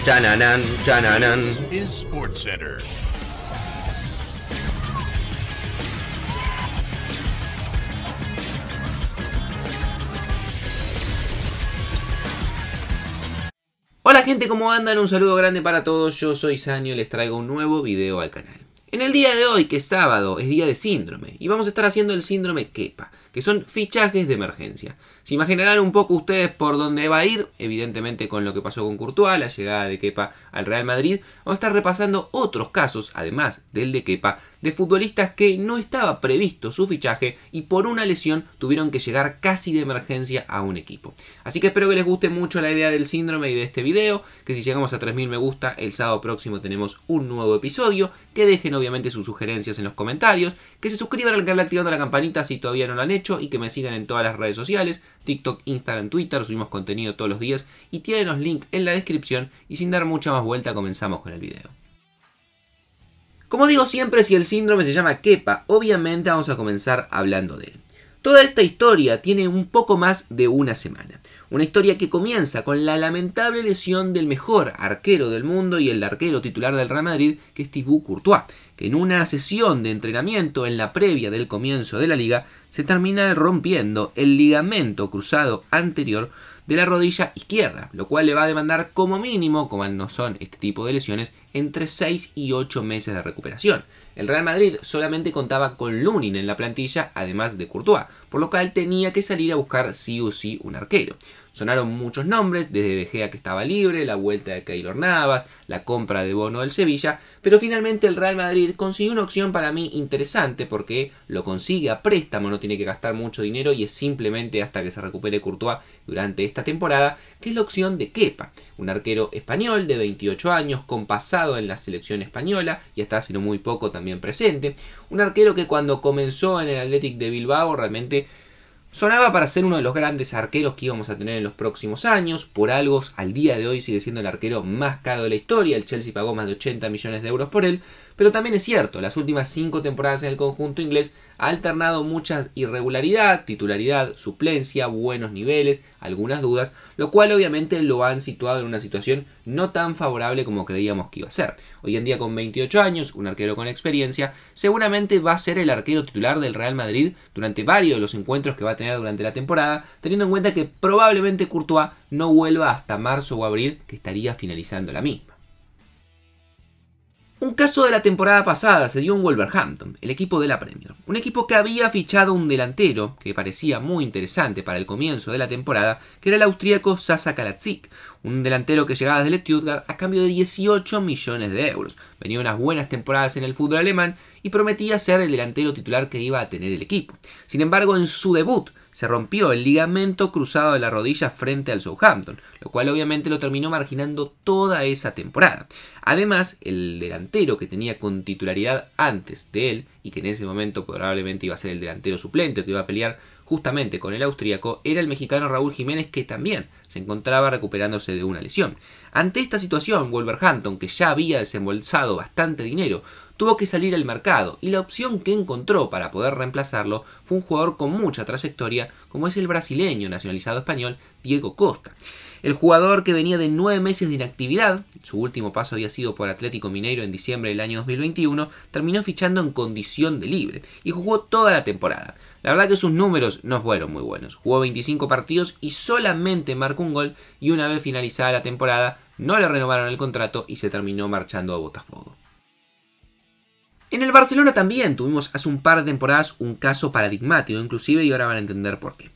Chananán, chananán. Is SportsCenter. Hola gente, ¿cómo andan? Un saludo grande para todos, yo soy Sanio y les traigo un nuevo video al canal. En el día de hoy, que es sábado, es día de síndrome, y vamos a estar haciendo el síndrome Kepa, que son fichajes de emergencia. Se imaginarán un poco ustedes por dónde va a ir, evidentemente con lo que pasó con Courtois, la llegada de Kepa al Real Madrid. Vamos a estar repasando otros casos, además del de Kepa, de futbolistas que no estaba previsto su fichaje y por una lesión tuvieron que llegar casi de emergencia a un equipo. Así que espero que les guste mucho la idea del síndrome y de este video, que si llegamos a 3000 me gusta, el sábado próximo tenemos un nuevo episodio, que dejen obviamente sus sugerencias en los comentarios, que se suscriban al canal activando la campanita si todavía no lo han hecho y que me sigan en todas las redes sociales, TikTok, Instagram, Twitter, subimos contenido todos los días y tienen los links en la descripción y sin dar mucha más vuelta comenzamos con el video. Como digo siempre, si el síndrome se llama Kepa, obviamente vamos a comenzar hablando de él. Toda esta historia tiene un poco más de una semana. Una historia que comienza con la lamentable lesión del mejor arquero del mundo y el arquero titular del Real Madrid, que es Thibaut Courtois, que en una sesión de entrenamiento en la previa del comienzo de la liga se termina rompiendo el ligamento cruzado anterior de la rodilla izquierda, lo cual le va a demandar como mínimo, como no son este tipo de lesiones, entre 6 y 8 meses de recuperación. El Real Madrid solamente contaba con Lunin en la plantilla, además de Courtois, por lo cual tenía que salir a buscar sí o sí un arquero. Sonaron muchos nombres, desde De Gea que estaba libre, la vuelta de Keylor Navas, la compra de Bono del Sevilla, pero finalmente el Real Madrid consiguió una opción para mí interesante porque lo consigue a préstamo, no tiene que gastar mucho dinero y es simplemente hasta que se recupere Courtois durante esta temporada, que es la opción de Kepa, un arquero español de 28 años con pasado en la selección española y hasta hace no muy poco también presente, un arquero que cuando comenzó en el Athletic de Bilbao realmente sonaba para ser uno de los grandes arqueros que íbamos a tener en los próximos años. Por algo, al día de hoy sigue siendo el arquero más caro de la historia. El Chelsea pagó más de 80 millones de euros por él. Pero también es cierto, las últimas 5 temporadas en el conjunto inglés ha alternado mucha irregularidad, titularidad, suplencia, buenos niveles, algunas dudas, lo cual obviamente lo han situado en una situación no tan favorable como creíamos que iba a ser. Hoy en día con 28 años, un arquero con experiencia, seguramente va a ser el arquero titular del Real Madrid durante varios de los encuentros que va a tener durante la temporada, teniendo en cuenta que probablemente Courtois no vuelva hasta marzo o abril, que estaría finalizando la misma. Un caso de la temporada pasada se dio en Wolverhampton, el equipo de la Premier. Un equipo que había fichado un delantero que parecía muy interesante para el comienzo de la temporada, que era el austríaco Sasa Kalajdzic, un delantero que llegaba desde el Stuttgart a cambio de 18 millones de euros. Venía unas buenas temporadas en el fútbol alemán y prometía ser el delantero titular que iba a tener el equipo. Sin embargo, en su debut se rompió el ligamento cruzado de la rodilla frente al Southampton, lo cual obviamente lo terminó marginando toda esa temporada. Además, el delantero que tenía con titularidad antes de él, y que en ese momento probablemente iba a ser el delantero suplente que iba a pelear justamente con el austríaco, era el mexicano Raúl Jiménez, que también se encontraba recuperándose de una lesión. Ante esta situación, Wolverhampton, que ya había desembolsado bastante dinero, tuvo que salir al mercado y la opción que encontró para poder reemplazarlo fue un jugador con mucha trayectoria como es el brasileño nacionalizado español Diego Costa. El jugador, que venía de 9 meses de inactividad, su último paso había sido por Atlético Mineiro en diciembre del año 2021, terminó fichando en condición de libre y jugó toda la temporada. La verdad que sus números no fueron muy buenos, jugó 25 partidos y solamente marcó un gol, y una vez finalizada la temporada no le renovaron el contrato y se terminó marchando a Botafogo. En el Barcelona también tuvimos hace un par de temporadas un caso paradigmático inclusive, y ahora van a entender por qué.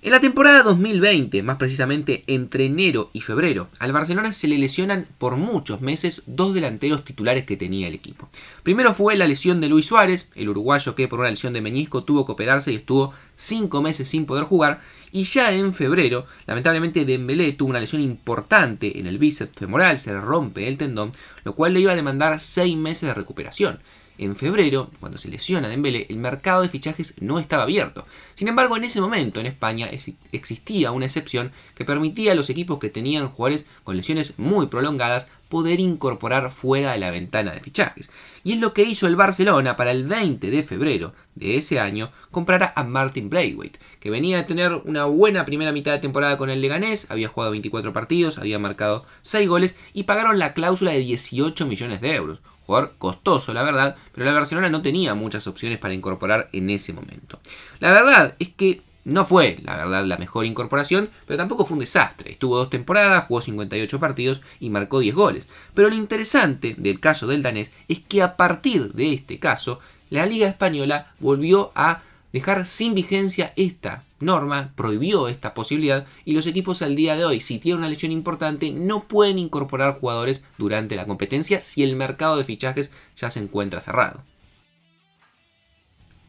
En la temporada 2020, más precisamente entre enero y febrero, al Barcelona se le lesionan por muchos meses 2 delanteros titulares que tenía el equipo. Primero fue la lesión de Luis Suárez, el uruguayo que por una lesión de menisco tuvo que operarse y estuvo 5 meses sin poder jugar. Y ya en febrero, lamentablemente Dembélé tuvo una lesión importante en el bíceps femoral, se le rompe el tendón, lo cual le iba a demandar 6 meses de recuperación. en febrero, cuando se lesiona Dembélé, el mercado de fichajes no estaba abierto. Sin embargo, en ese momento en España existía una excepción que permitía a los equipos que tenían jugadores con lesiones muy prolongadas poder incorporar fuera de la ventana de fichajes. Y es lo que hizo el Barcelona para el 20 de febrero de ese año, comprar a Martin Braithwaite, que venía de tener una buena primera mitad de temporada con el Leganés, había jugado 24 partidos, había marcado 6 goles y pagaron la cláusula de 18 millones de euros. Jugador costoso, la verdad, pero la Barcelona no tenía muchas opciones para incorporar en ese momento. La verdad es que no fue, la verdad, la mejor incorporación, pero tampoco fue un desastre. Estuvo 2 temporadas, jugó 58 partidos y marcó 10 goles. Pero lo interesante del caso del danés es que a partir de este caso, la Liga Española volvió a dejar sin vigencia esta norma, prohibió esta posibilidad, y los equipos al día de hoy, si tienen una lesión importante, no pueden incorporar jugadores durante la competencia si el mercado de fichajes ya se encuentra cerrado.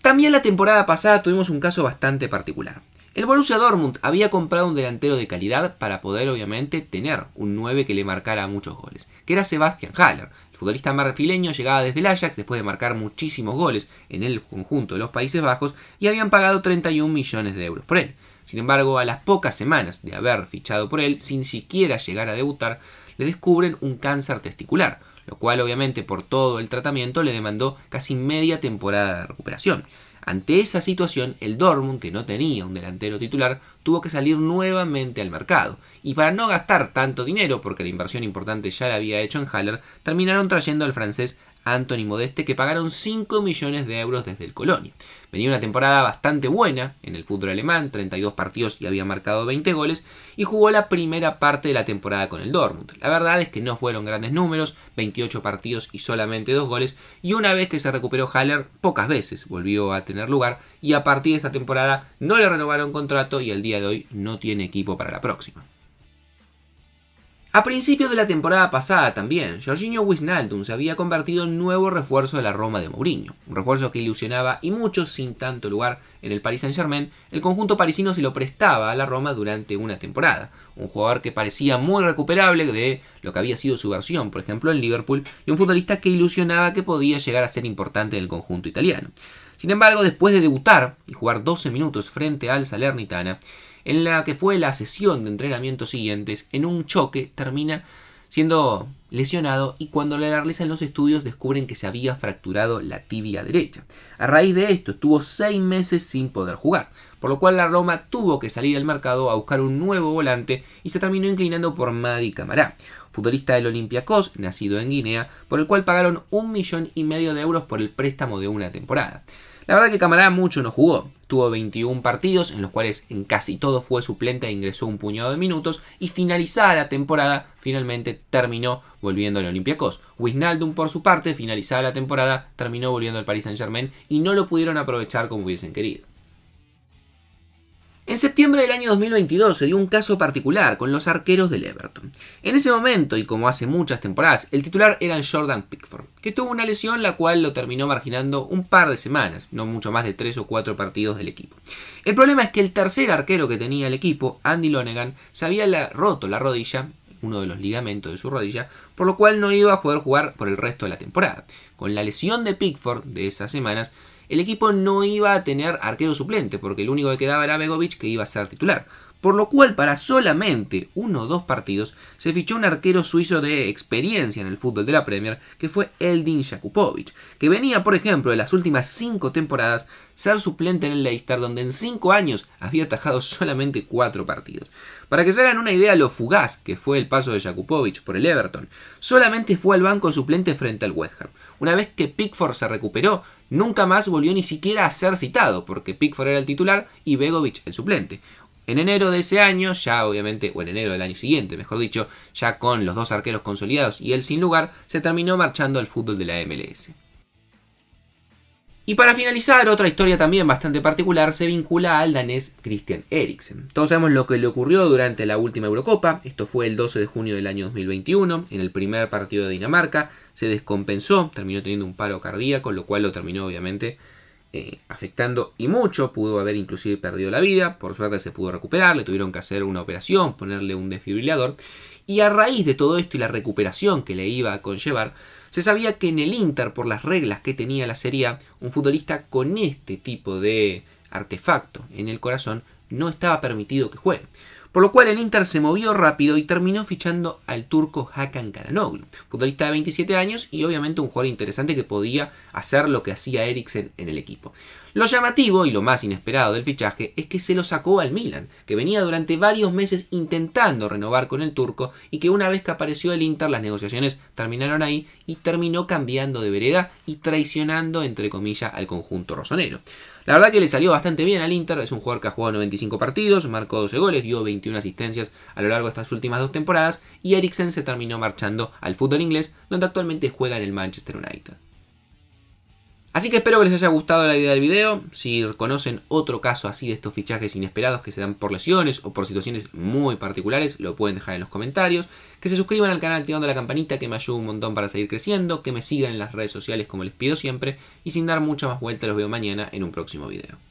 También la temporada pasada tuvimos un caso bastante particular. El Borussia Dortmund había comprado un delantero de calidad para poder obviamente tener un 9 que le marcara muchos goles, que era Sebastian Haller. El futbolista marfileño llegaba desde el Ajax después de marcar muchísimos goles en el conjunto de los Países Bajos y habían pagado 31 millones de euros por él. Sin embargo, a las pocas semanas de haber fichado por él, sin siquiera llegar a debutar, le descubren un cáncer testicular, lo cual obviamente por todo el tratamiento le demandó casi media temporada de recuperación. Ante esa situación, el Dortmund, que no tenía un delantero titular, tuvo que salir nuevamente al mercado. Y para no gastar tanto dinero, porque la inversión importante ya la había hecho en Haller, terminaron trayendo al francés Anthony Modeste, que pagaron 5 millones de euros desde el Colonia. Venía una temporada bastante buena en el fútbol alemán, 32 partidos y había marcado 20 goles, y jugó la primera parte de la temporada con el Dortmund. La verdad es que no fueron grandes números, 28 partidos y solamente 2 goles, y una vez que se recuperó Haller, pocas veces volvió a tener lugar, y a partir de esta temporada no le renovaron contrato y al día de hoy no tiene equipo para la próxima. A principios de la temporada pasada también, Georginio Wijnaldum se había convertido en nuevo refuerzo de la Roma de Mourinho. Un refuerzo que ilusionaba y mucho sin tanto lugar en el Paris Saint-Germain. El conjunto parisino se lo prestaba a la Roma durante una temporada. Un jugador que parecía muy recuperable de lo que había sido su versión, por ejemplo, en Liverpool, y un futbolista que ilusionaba que podía llegar a ser importante en el conjunto italiano. Sin embargo, después de debutar y jugar 12 minutos frente al Salernitana, en la que fue la sesión de entrenamiento siguientes, en un choque termina siendo lesionado y cuando le realizan los estudios descubren que se había fracturado la tibia derecha. A raíz de esto estuvo 6 meses sin poder jugar, por lo cual la Roma tuvo que salir al mercado a buscar un nuevo volante y se terminó inclinando por Mady Camara, futbolista del Olympiacos, nacido en Guinea, por el cual pagaron 1,5 millones de euros por el préstamo de una temporada. La verdad que Camara mucho no jugó, tuvo 21 partidos en los cuales en casi todo fue suplente e ingresó un puñado de minutos y finalizada la temporada finalmente terminó volviendo al Olympiacos. Wijnaldum por su parte, finalizada la temporada, terminó volviendo al Paris Saint-Germain y no lo pudieron aprovechar como hubiesen querido. En septiembre del año 2022 se dio un caso particular con los arqueros del Everton. En ese momento, y como hace muchas temporadas, el titular era Jordan Pickford, que tuvo una lesión la cual lo terminó marginando un par de semanas, no mucho más de 3 o 4 partidos del equipo. El problema es que el tercer arquero que tenía el equipo, Andy Lonergan, se había roto la rodilla, uno de los ligamentos de su rodilla, por lo cual no iba a poder jugar por el resto de la temporada. Con la lesión de Pickford de esas semanas, el equipo no iba a tener arquero suplente, porque el único que quedaba era Begovic, que iba a ser titular. Por lo cual, para solamente 1 o 2 partidos, se fichó un arquero suizo de experiencia en el fútbol de la Premier, que fue Edin Jakubovic, que venía, por ejemplo, de las últimas 5 temporadas, ser suplente en el Leicester, donde en 5 años había atajado solamente 4 partidos. Para que se hagan una idea lo fugaz que fue el paso de Jakubovic por el Everton, solamente fue al banco suplente frente al West Ham. Una vez que Pickford se recuperó, nunca más volvió ni siquiera a ser citado, porque Pickford era el titular y Begovic el suplente. En enero de ese año, ya obviamente, o en enero del año siguiente, mejor dicho, ya con los 2 arqueros consolidados y él sin lugar, se terminó marchando al fútbol de la MLS. Y para finalizar, otra historia también bastante particular se vincula al danés Christian Eriksen. Todos sabemos lo que le ocurrió durante la última Eurocopa. Esto fue el 12 de junio del año 2021. En el primer partido de Dinamarca se descompensó, terminó teniendo un paro cardíaco, lo cual lo terminó obviamente afectando y mucho, pudo haber inclusive perdido la vida, por suerte se pudo recuperar, le tuvieron que hacer una operación, ponerle un desfibrilador, y a raíz de todo esto y la recuperación que le iba a conllevar, se sabía que en el Inter, por las reglas que tenía la Serie A, un futbolista con este tipo de artefacto en el corazón no estaba permitido que juegue. Por lo cual el Inter se movió rápido y terminó fichando al turco Hakan Çalhanoğlu, futbolista de 27 años y obviamente un jugador interesante que podía hacer lo que hacía Eriksen en el equipo. Lo llamativo y lo más inesperado del fichaje es que se lo sacó al Milan, que venía durante varios meses intentando renovar con el turco y que una vez que apareció el Inter las negociaciones terminaron ahí y terminó cambiando de vereda y traicionando entre comillas al conjunto rosonero. La verdad que le salió bastante bien al Inter, es un jugador que ha jugado 95 partidos, marcó 12 goles, dio 21 asistencias a lo largo de estas últimas 2 temporadas y Eriksen se terminó marchando al fútbol inglés, donde actualmente juega en el Manchester United. Así que espero que les haya gustado la idea del video. Si conocen otro caso así de estos fichajes inesperados que se dan por lesiones o por situaciones muy particulares, lo pueden dejar en los comentarios. Que se suscriban al canal activando la campanita, que me ayuda un montón para seguir creciendo. Que me sigan en las redes sociales como les pido siempre. Y sin dar mucha más vuelta los veo mañana en un próximo video.